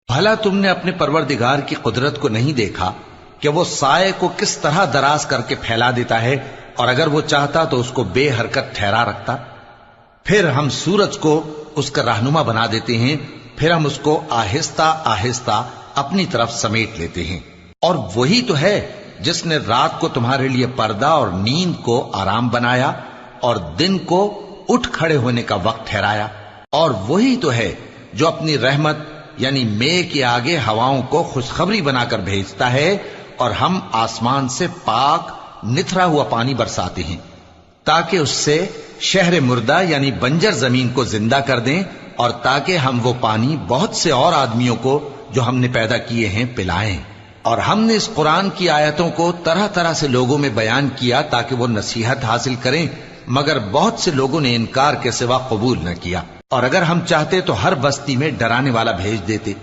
بھلا تم نے اپنے پروردگار کی قدرت کو نہیں دیکھا کہ وہ سائے کو کس طرح دراز کر کے پھیلا دیتا ہے، اور اگر وہ چاہتا تو اس کو بے حرکت ٹھہرا رکھتا؟ پھر ہم سورج کو اس کا رہنما بنا دیتے ہیں، پھر ہم اس کو آہستہ آہستہ اپنی طرف سمیٹ لیتے ہیں۔ اور وہی تو ہے جس نے رات کو تمہارے لیے پردہ اور نیند کو آرام بنایا اور دن کو اٹھ کھڑے ہونے کا وقت ٹھہرایا۔ اور وہی تو ہے جو اپنی رحمت یعنی مے کے آگے ہواؤں کو خوشخبری بنا کر بھیجتا ہے، اور ہم آسمان سے پاک نتھرا ہوا پانی برساتے ہیں تاکہ اس سے شہر مردہ یعنی بنجر زمین کو زندہ کر دیں، اور تاکہ ہم وہ پانی بہت سے اور آدمیوں کو جو ہم نے پیدا کیے ہیں پلائیں۔ اور ہم نے اس قرآن کی آیتوں کو طرح طرح سے لوگوں میں بیان کیا تاکہ وہ نصیحت حاصل کریں، مگر بہت سے لوگوں نے انکار کے سوا قبول نہ کیا۔ اور اگر ہم چاہتے تو ہر بستی میں ڈرانے والا بھیج دیتے،